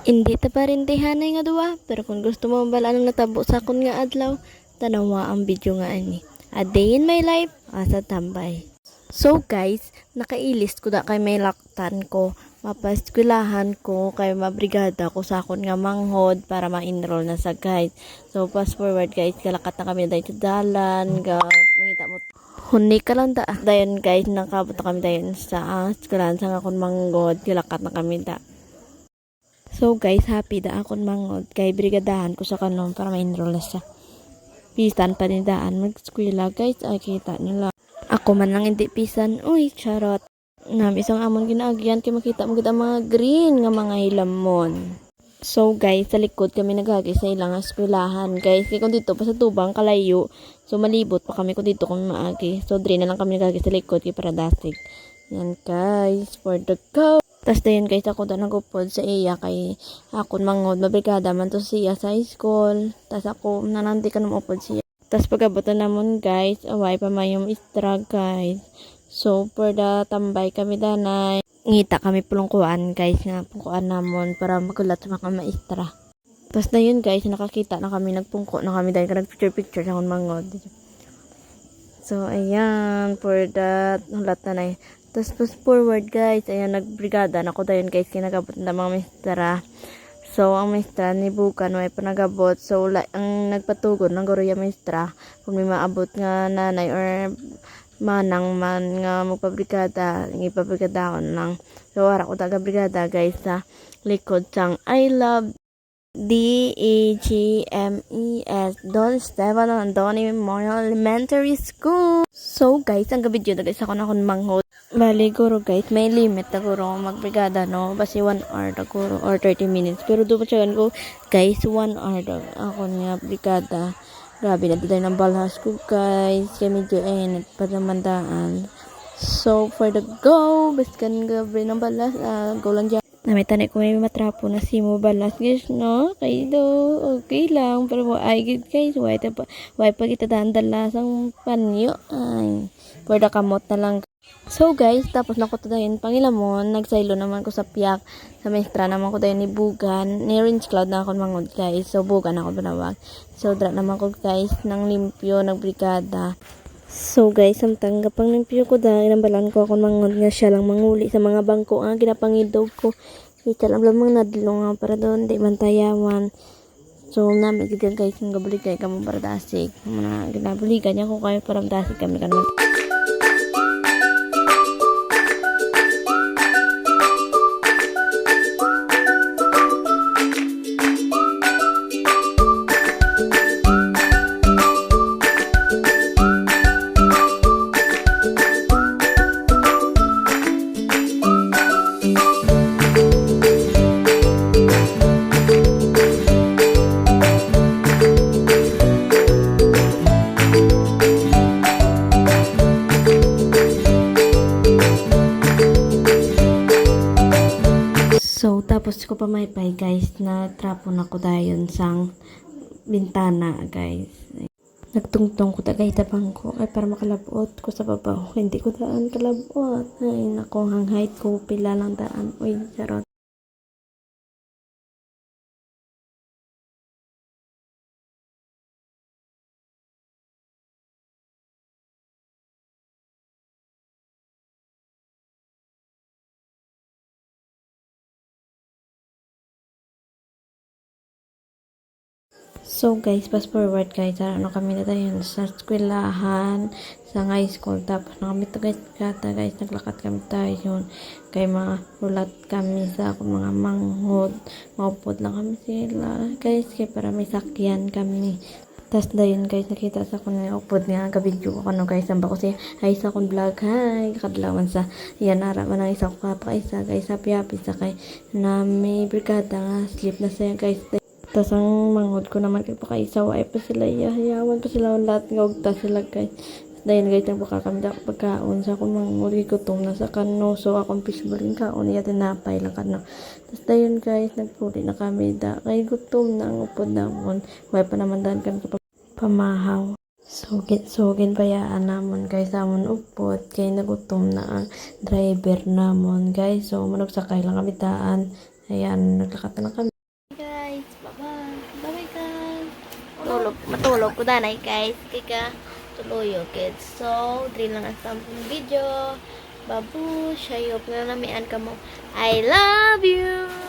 Hindi ta parintihanay nga duwa, pero kung gusto mo bala nang natabo sa akon nga adlaw, tanawa ang video nga ani. A day in my life, asa tambay. So guys, nakailis ko da kay may laktan ko. Mapaskwilahan ko kay mabrigada ko sa akon nga manghod para ma-enroll na sa guide. So fast forward guys, kalakat na kami dahil sa dalan, mangita mo. Hundi ka lang da. Dayon guys, nakabot na kami dayon sa eskwelahan sa akon manghod, kalakat na kami da. So guys, happy da akon manghod kay brigadahan ko sa kanon para ma-enroll na siya. Pisan pa ni daan mag-eskwela guys, ay kita nila. Ako man lang hindi pisan, uy, charot. Isang amon ginaagyan kay makita mo gid ang mga green nga mga hilamon. So guys, sa likod kami naghagi sa ilang eskwelahan guys. Kaya kung dito pa sa tubang kalayo, so malibot pa kami kung dito kami maagi. So dre na lang kami naghagi sa likod kay para dasig. Yan guys, for the go. Tas dayon guys, ako da nagupod sa iya kay akon manghod mabrigada man to siya sa school. Tas ako nananti ka upod siya. Tas pagabutan namon guys, away pa mayong istra guys. So for the tambay kami danay. Ngita kami pulungkuan guys nga pungkuan namon para magulat sa mga maestra. Tas dayon guys, nakakita na kami, nagpungko na kami dahil nag-picture sa akong manghod. So ayan, for that hulat na nay. Tas fast forward guys, ayan nagbrigada na ko dayon guys kinagabot na mga maestra. So ang maestra ni Bukan may panagabot. So ang nagpatugon ng guro ya maestra kung may maabot nga nanay or manang man nga magpabrigada, ipabrigada ko lang. So wala ko taga brigada guys sa likod sang I love DEGMES Don Esteban Andoni Memorial Elementary School. So guys, ang gabi dyan guys ako na akong manghod. Bali guro guys, may limit na guro magbrigada no, basi 1 hour na guro or 30 minutes. Pero doon pa ko guys, 1 hour na ako nga brigada. Grabe na tayo ng balhas ko guys, kaya medyo init pa naman daan. So for the go, baskan gabi ng balas, go lang dyan. Namitanay ko may matrapo na si mo balas guys no, kay do okay lang pero ay guys why pa kita dandalasang panyo ay for the kamot na lang. So guys, tapos na ko dayon pangilamon, nagsaylo naman ko sa piyak sa maestra naman ko dayon ni Bugan ni Orange Cloud na ako mangod guys. So Bugan ako banawag, so dra naman ko guys nang limpyo nagbrigada. So guys, samtang gapang limpyo ko dahil inambalan ko ako mangod nga siya lang manguli sa mga bangko ang ginapangidog ko. Kita lang lamang nadlo nga para doon di man tayawan. So namin guys ng gabuligay kamo para dasig. Mga ginabuligan niya ko kayo para dasig kami kanon. So, tapos ko pa may pay guys, na trapo na ko dayon sang bintana guys. Nagtungtong ko tagay tapang ko ay para makalabot ko sa babaw. Hindi ko daan kalabot. Ay nako, hang height ko pila lang daan. Uy, charot. So guys, fast forward guys, ano kami na tayo sa eskwelahan, sa high school, tapos na kami to guys, naglakad kami tayo, kay mga ulat kami sa mga manghod, maupod lang kami sila guys, kay para may sakyan kami. Tas dayon guys, nakita sa akong upod nga ka-video ko ano guys, samba ko siya ay sa akong vlog, hi kadlawan sa yan ara man ang isa ko kapakaisa guys, happy sa kay na may brigada nga sleep na saya guys. Tas ang manghod ko naman kay pakaisaw ay pa sila yayawan pa sila lahat nga ugta sila guys. Dayon guys nagpakakamda pagkaon sa akong manghod gutom na sa kano, so akong fishball kaon iya tinapay lang kano. Tas dayon guys nagpuli na kami da kay gutom na ang upod namon, way pa naman dan kan pamahaw. So ginbayaan namon guys amon upod kay nagutom na ang driver namon guys. So manog sakay lang kami daan. Ayan, naglakad na kami. matulog ko danay guys. Kaya tuloyo kids. So, diri lang ang sampung video. Babu, shayop na namian ka mo. I love you!